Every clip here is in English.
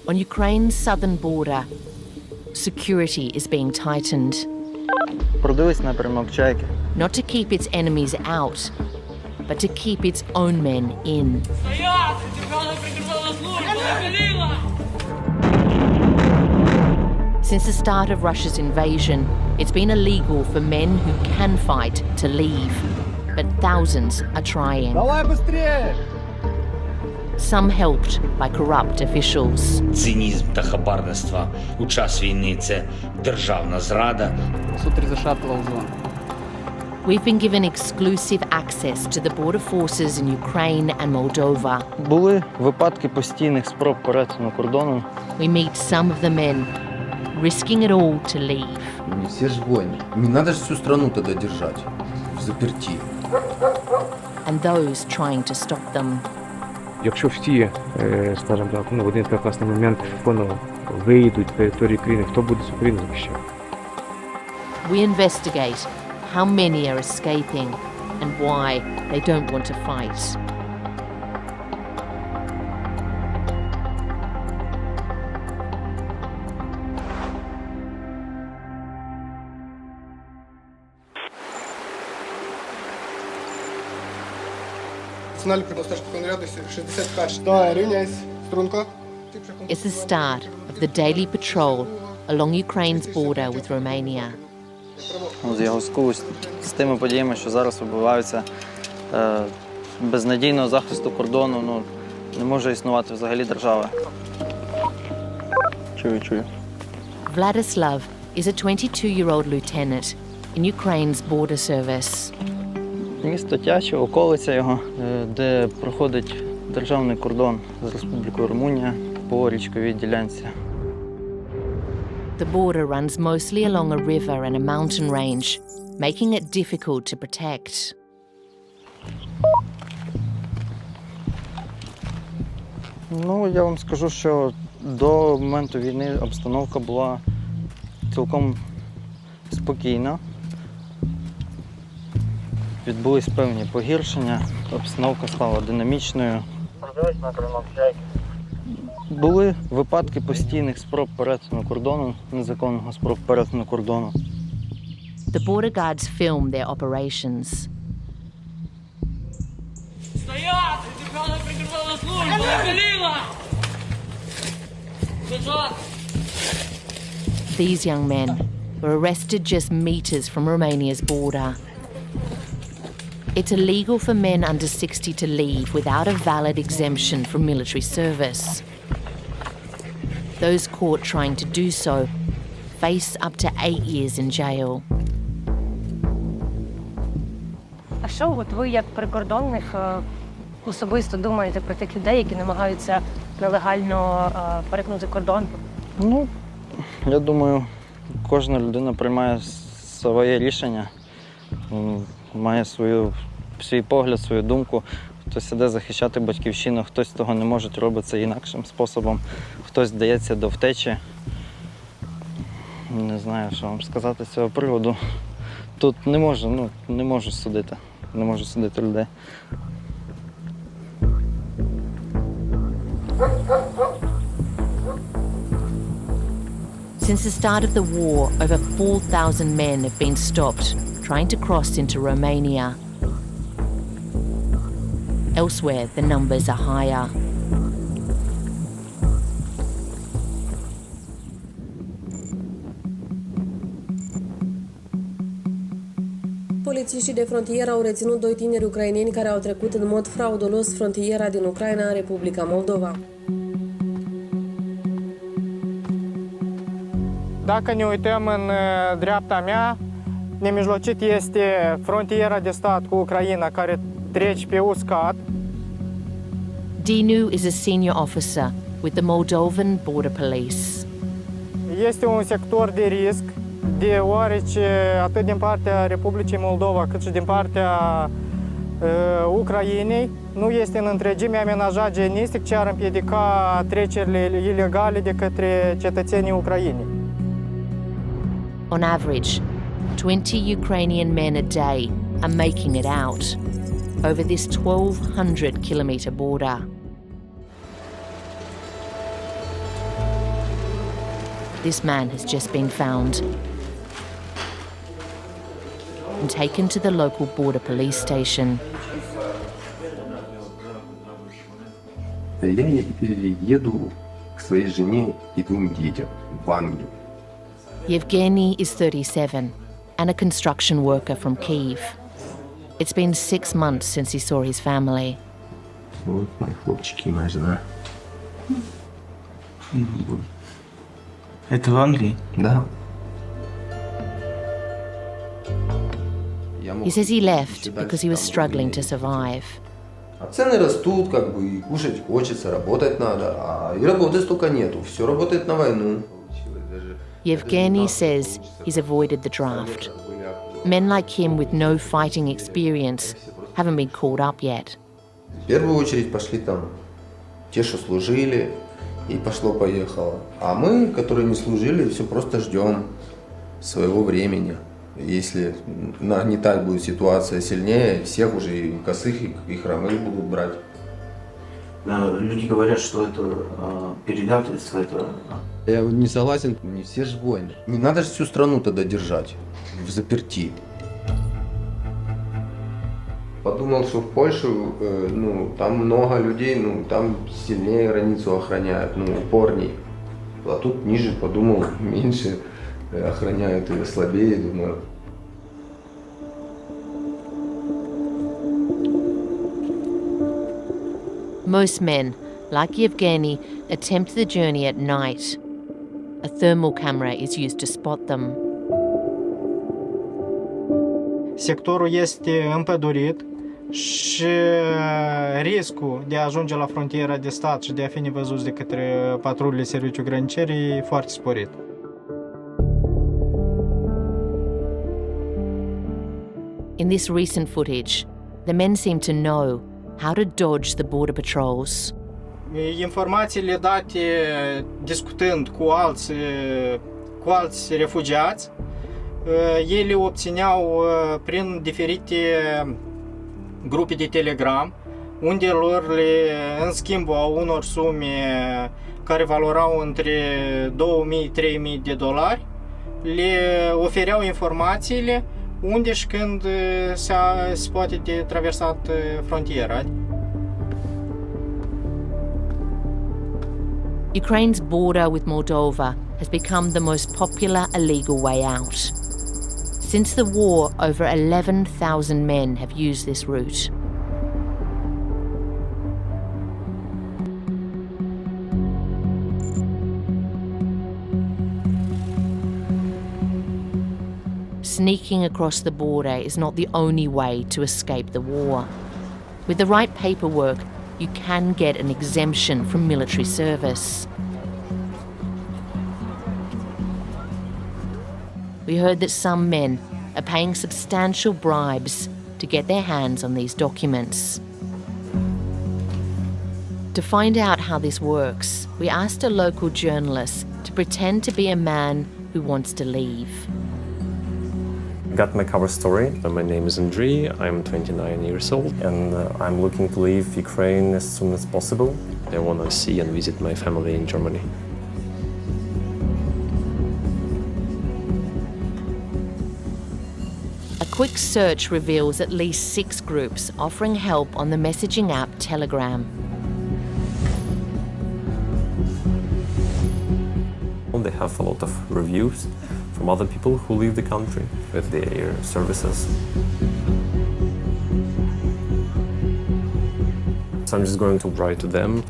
On Ukraine's southern border, security is being tightened. Продивись напрямок чайки. Not to keep its enemies out, but to keep its own men in. Since the start of Russia's invasion, it's been illegal for men who can fight to leave, but thousands are trying. Some helped by corrupt officials. Цинізм та хабарництво у час війни – це державна зрада. We've been given exclusive access to the border forces in Ukraine and Moldova. Були випадки постійних спроб перетину кордону. We meet some of the men, risking it all to leave. Все же воины. Не надо же всю страну тогда держать в заперти. And those trying to stop them. Якщо всі, скажімо так, в один прекрасний момент вийдуть з території країни, хто буде з України захищати? We investigate how many are escaping and why they don't want to fight. It's the start of the daily patrol along Ukraine's border with Romania. У зв'язку з тими подіями, що зараз відбуваються, без надійного захисту кордону не може існувати взагалі держава. Чую. Vladislav is a 22-year-old lieutenant in Ukraine's border service. Місто Тяча, околиця його, де проходить державний кордон з Республікою Румунія по річковій ділянці. The border runs mostly along a river and a mountain range, making it difficult to protect. Я вам скажу, що до моменту війни обстановка була цілком спокійна. Відбулись певні погіршення, обстановка стала динамічною. Були випадки постійних спроб перетину кордону, незаконного спроб перетину кордону. The border guards film their operations. These young men were arrested just meters from Romania's border. It's illegal for men under 60 to leave without a valid exemption from military service. Those caught trying to do so face up to 8 years in jail. А що ви, як прикордонник, особисто думаєте про тих людей, які намагаються нелегально перетнути кордон? Я думаю, кожна людина приймає своє рішення, має свій погляд, свою думку. Хтось іде захищати батьківщину, хтось того не може, робить це інакшим способом, хтось вдається до втечі. Не знаю, що вам сказати з цього приводу. Тут не можу судити людей. Since the start of the war, over 4,000 men have been stopped trying to cross into Romania. Elsewhere, the numbers are higher. Polițiștii de frontieră au reținut 2 tineri ucraineni care au trecut în mod fraudulos frontiera din Ucraina în Republica Moldova. Dacă ne uităm în dreapta mea, nemijlocit este frontiera de stat cu Ucraina care trece pe uscat. Dinu is a senior officer with the Moldovan Border Police. Este un sector de risc, deoarece atât din partea Republicii Moldova cât și din partea Ucrainei nu este în întregime amenajat genistic ce ar împiedica trecerile ilegale de către cetățenii Ucrainei. On average, 20 Ukrainian men a day are making it out over this 1,200-kilometre border. This man has just been found and taken to the local border police station. Я еду к своей жене и 2 детям в Англию. Yevgeny is 37 and a construction worker from Kyiv. It's been 6 months since he saw his family. Вот мои хлопчики и моя жена. Это в Англии? Да. He says he left because he was struggling to survive. А цены растут, как бы, и кушать хочется, работать надо, и работы столько нету, все работает на войну. Yevgeny says he's avoided the draft. Men like him with no fighting experience haven't been called up yet. В первую очередь пошли там те, что служили, и пошло-поехало. А мы, которые не служили, все просто ждем своего времени. Если нагнетать будет ситуация сильнее, всех уже и косых, и хромых будут брать. Люди говорят, что это предательство, это... Я не согласен, не все же воины. Не надо же всю страну тогда держать в заперти. Подумал, что в Польшу, там много людей, там сильнее границу охраняют, упорней. А тут ниже, подумал, меньше охраняют и слабее, думаю. Most men, like Yevgeny, attempt the journey at night. A thermal camera is used to spot them. Sectorul este împădurit și riscul de a ajunge la frontiera de stat și de a fi nevăzuți de către patrulele serviciului granicer e foarte sporit. In this recent footage, the men seem to know how to dodge the border patrols. Informațiile date discutând cu alți refugiați, ei le obțineau prin diferite grupe de Telegram, unde lor în schimbul a unor sume care valorau între 2.000-3.000 de dolari, le ofereau informațiile unde și când se poate de traversat frontiera. Ukraine's border with Moldova has become the most popular illegal way out. Since the war, over 11,000 men have used this route. Sneaking across the border is not the only way to escape the war. With the right paperwork, you can get an exemption from military service. We heard that some men are paying substantial bribes to get their hands on these documents. To find out how this works, we asked a local journalist to pretend to be a man who wants to leave. Got my cover story. My name is Andrei, I'm 29 years old, and I'm looking to leave Ukraine as soon as possible. I want to see and visit my family in Germany. A quick search reveals at least 6 groups offering help on the messaging app Telegram. They have a lot of reviews from other people who leave the country with their services. So I'm just going to write to them.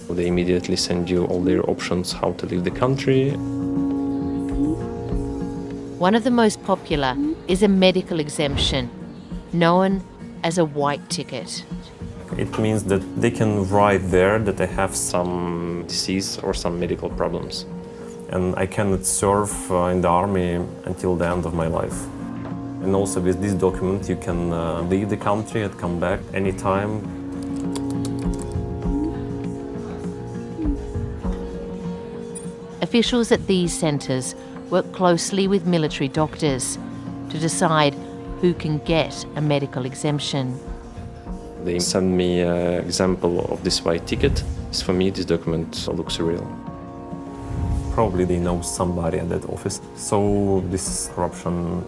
They immediately send you all their options how to leave the country. One of the most popular is a medical exemption, known as a white ticket. It means that they can write there that I have some disease or some medical problems. And I cannot serve in the army until the end of my life. And also with this document you can leave the country and come back anytime. Officials at these centres work closely with military doctors to decide who can get a medical exemption. They send me an example of this white ticket. For me, this document looks real. Probably they know somebody at that office. So this is corruption.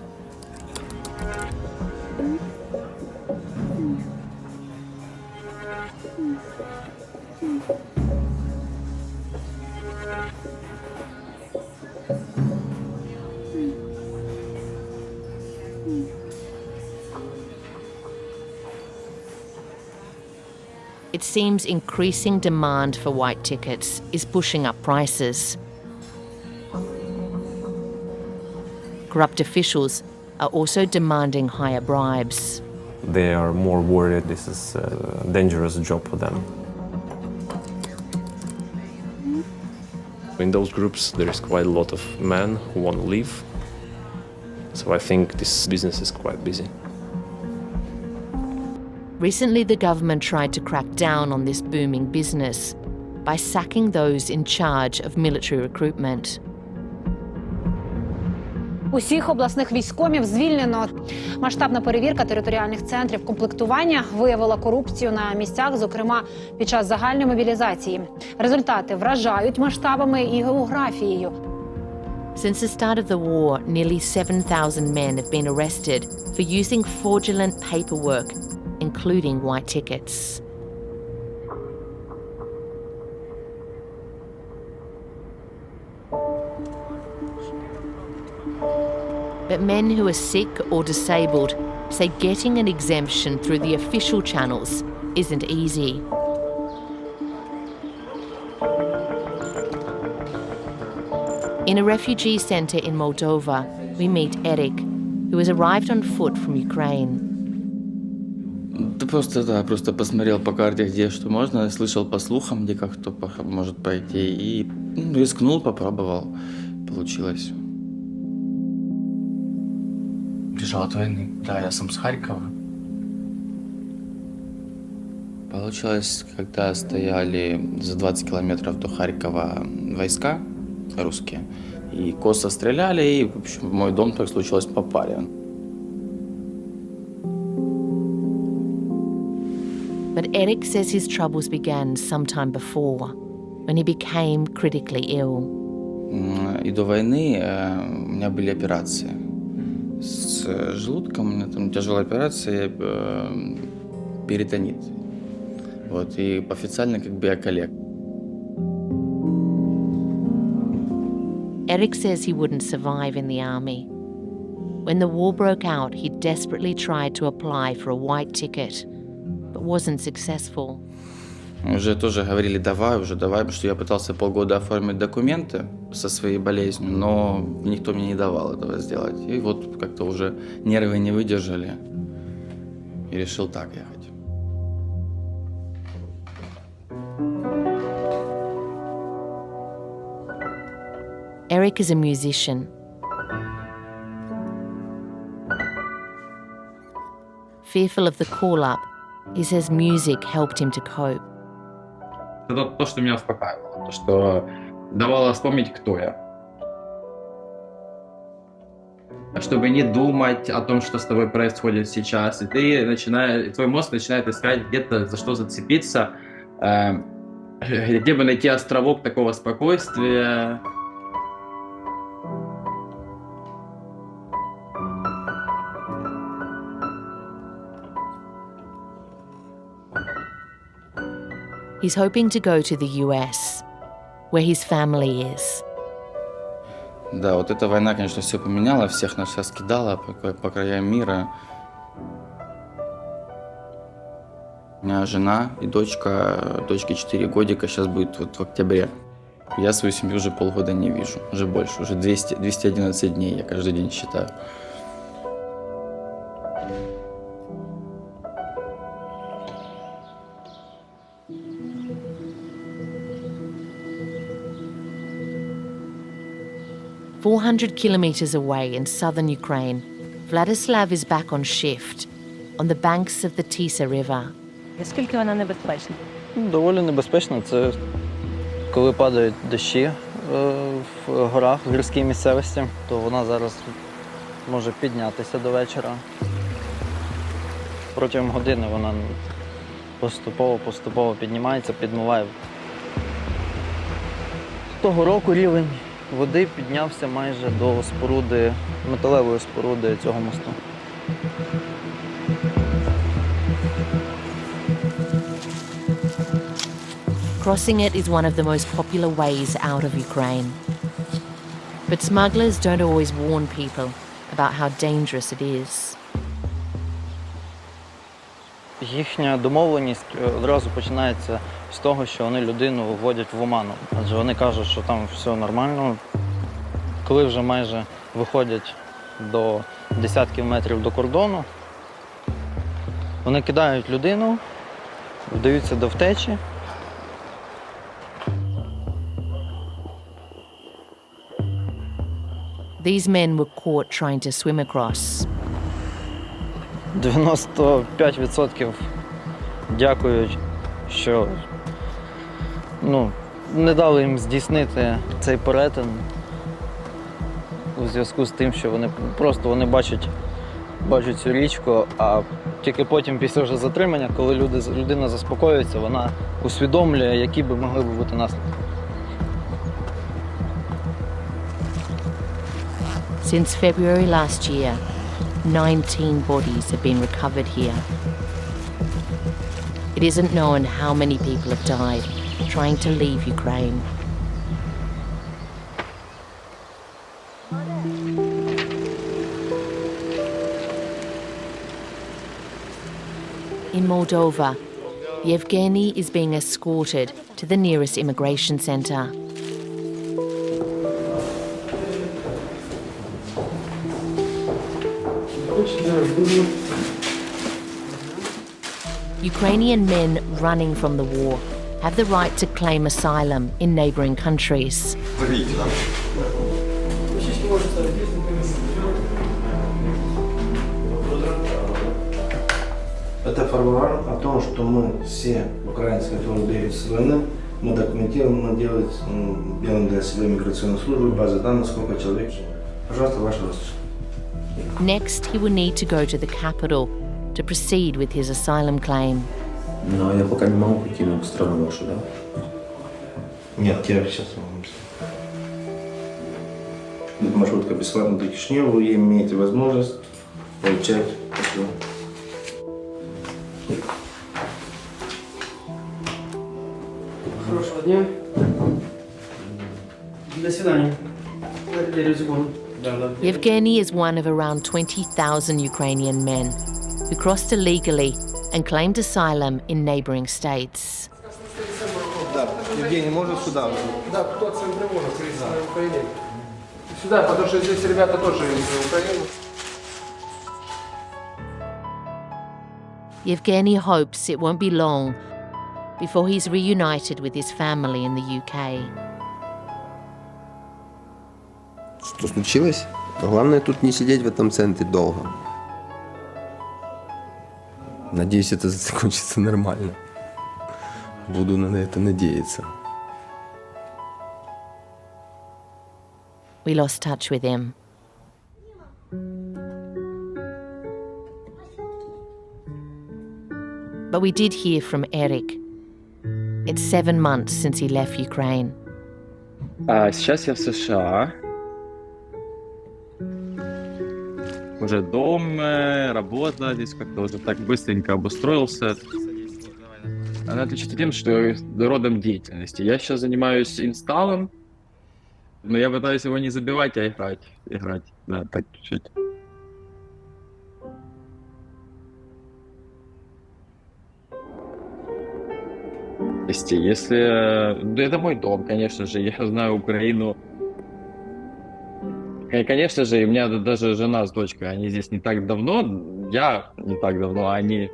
It seems increasing demand for white tickets is pushing up prices. Corrupt officials are also demanding higher bribes. They are more worried this is a dangerous job for them. In those groups, there is quite a lot of men who want to leave. So I think this business is quite busy. Recently, the government tried to crack down on this booming business by sacking those in charge of military recruitment. Усіх обласних військкомів звільнено. Масштабна перевірка територіальних центрів комплектування виявила корупцію на місцях, зокрема під час загальної мобілізації. Результати вражають масштабами і географією. Since the start of the war, nearly 7,000 men have been arrested for using fraudulent paperwork, including white tickets. But men who are sick or disabled say getting an exemption through the official channels isn't easy. In a refugee center in Moldova, we meet Eric, who has arrived on foot from Ukraine. Да просто посмотрел по карте, где что можно, слышал по слухам, где как кто может пойти, и рискнул, попробовал, получилось. Бежал от войны. Да, я сам с Харькова. Получилось, когда стояли за 20 километров до Харькова войска русские, и косо стреляли, и в общем, в мой дом так случилось, попали. But Eric says his troubles began sometime before, when he became critically ill. И до войны у меня были операции. С желудком у меня там тяжелая операция, перитонит. Вот, и официально как бы я коллег. Eric says he wouldn't survive in the army. When the war broke out, he desperately tried to apply for a white ticket, but wasn't successful. Уже тоже говорили, давай, потому что я пытался полгода оформить документы со своей болезнью, но никто мне не давал этого сделать. И вот как-то уже нервы не выдержали, и решил так ехать. Eric is a musician. Fearful of the call-up, he says music helped him to cope. Это то, что меня успокаивало, то, что давало вспомнить, кто я. Чтобы не думать о том, что с тобой происходит сейчас, и твой мозг начинает искать где-то, за что зацепиться, где бы найти островок такого спокойствия. He's hoping to go to the US, where his family is. Да, вот эта война, конечно, все поменяла, всех нас раскидала по краям мира. У меня жена и дочке 4 годика, сейчас будет вот в октябре. Я свою семью уже полгода не вижу, уже больше, уже 211 дней я каждый день считаю. "400 kilometers away in southern Ukraine, Vladislav is back on shift on the banks of the Tisa River. Наскільки вона небезпечна? Доволі небезпечно. Це коли падають дощі, в горах, в гірській місцевості, то вона зараз може піднятися до вечора. Протягом години вона поступово піднімається, підмиває. Того року рівень води піднявся майже до споруди, металевої споруди цього мосту. Crossing it is one of the most popular ways out of Ukraine. But smugglers don't always warn people about how dangerous it is. Їхня домовленість одразу починається з того, що вони людину вводять в оману. Адже вони кажуть, що там все нормально. Коли вже майже виходять до десятків метрів до кордону, вони кидають людину, вдаються до втечі. These men were caught trying to swim across. 95% дякують, що не дали їм здійснити цей перетин у зв'язку з тим, що вони бачать цю річку, а тільки потім, після вже затримання, коли людина заспокоюється, вона усвідомлює, які би могли бути наслідки. Since February last year, 19 bodies have been recovered here. It isn't known how many people have died trying to leave Ukraine. In Moldova, Yevgeny is being escorted to the nearest immigration center. Ukrainian men running from the war have the right to claim asylum in neighboring countries. Это формуляр о том, что мы все украинцы, которые бегают с войны, мы документируем, мы делаем для себя миграционную службу, базы данных, сколько человек. Пожалуйста, ваше разрешение. Next, he will need to go to the capital to proceed with his asylum claim. Но я пока не могу покинуть страну вашу, да? Нет, я сейчас могу. Маршрутка бесплатно до Кишинева, вы имеете возможность получать. Спасибо. Хорошего дня. До свидания. Yevgeny is one of around 20,000 Ukrainian men who crossed illegally and claimed asylum in neighboring states. Да, Евгений, может сюда? Да, тот центр может приезжать в Украине. Сюда, потому что здесь ребята тоже из Украины. Yevgeny hopes it won't be long before he's reunited with his family in the UK. Что случилось? Главное тут не сидеть в этом центре долго. Надеюсь, это закончится нормально. Буду на это надеяться. We lost touch with him. But we did hear from Eric. It's 7 months since he left Ukraine. Сейчас я в США. Уже дом, работа, здесь как-то уже так быстренько обустроился. Она отличается тем, что родом деятельности. Я сейчас занимаюсь инсталлом, но я пытаюсь его не забивать, а играть. Да, так чуть-чуть. Если... Да, это мой дом, конечно же. Я знаю Украину. И, конечно же, у меня даже жена с дочкой, они здесь не так давно. Я не так давно, а они,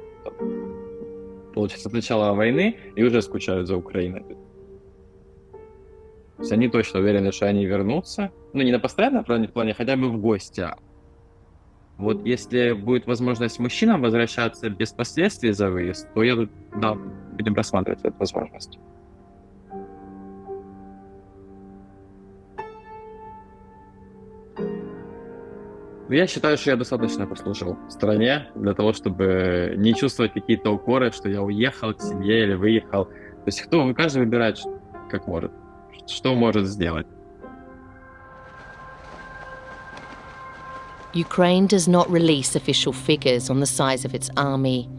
получается, с начала войны и уже скучают за Украиной. То есть они точно уверены, что они вернутся. Ну, не на постоянном плане, хотя бы в гости. Вот если будет возможность мужчинам возвращаться без последствий за выезд, то я, да, будем рассматривать эту возможность. Но я считаю, что я достаточно послужил стране для того, чтобы не чувствовать какие-то укоры, что я уехал к семье или выехал. То есть каждый выбирает, как может, что может сделать. Ukraine does not release official figures on the size of its army,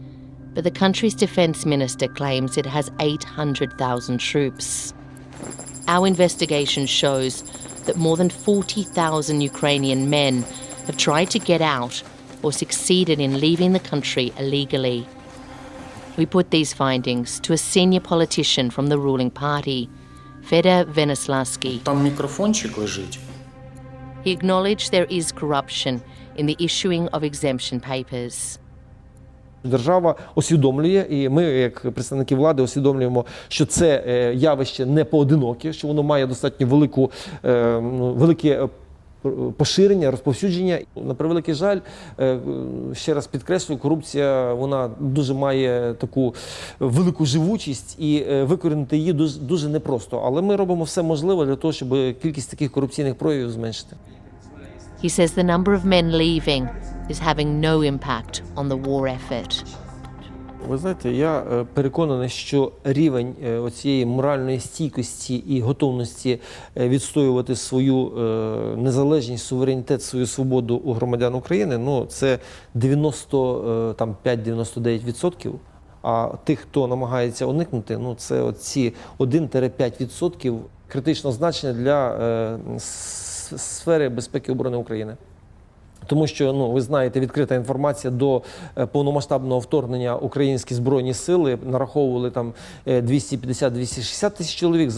but the country's defense minister claims it has 800,000 troops. Our investigation shows that more than 40,000 Ukrainian men have tried to get out or succeeded in leaving the country illegally. We put these findings to a senior politician from the ruling party, Fedor Venislavsky. Там мікрофончик лежить. He acknowledged there is corruption in the issuing of exemption papers. Держава усвідомлює, і ми, як представники влади, усвідомлюємо, що це явище не поодиноке, що воно має достатньо велике поширення, розповсюдження. На превеликий жаль, ще раз підкреслюю, корупція, вона дуже має таку велику живучість, і викорінити її дуже непросто. Але ми робимо все можливе для того, щоб кількість таких корупційних проявів зменшити. He says the number of men leaving is having no impact on the war effort. Ви знаєте, я переконаний, що рівень оцієї моральної стійкості і готовності відстоювати свою незалежність, суверенітет, свою свободу у громадян України, ну, це 95-99%. А тих, хто намагається уникнути, ну, це оці 1-5% критичного значення для сфери безпеки і оборони України. Тому що, ну, ви знаєте, відкрита інформація, до повномасштабного вторгнення українські Збройні сили нараховували там 250-260 тисяч чоловік,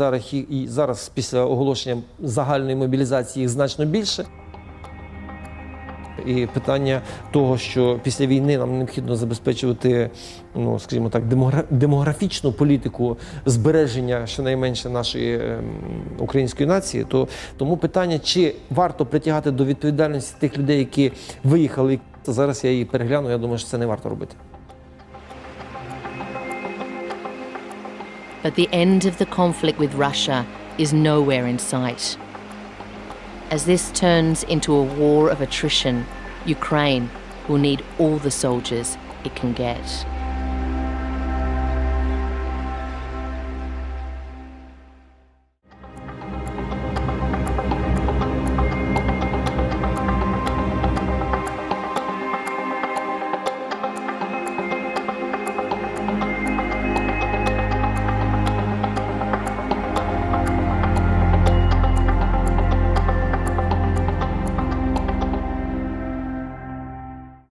зараз після оголошення загальної мобілізації їх значно більше. І питання того, що після війни нам необхідно забезпечувати, ну, скажімо так, демографічну політику збереження щонайменше нашої української нації, то тому питання, чи варто притягати до відповідальності тих людей, які виїхали, зараз я її перегляну, я думаю, що це не варто робити. But the end of the conflict with Russia is nowhere in sight. As this turns into a war of attrition, Ukraine will need all the soldiers it can get.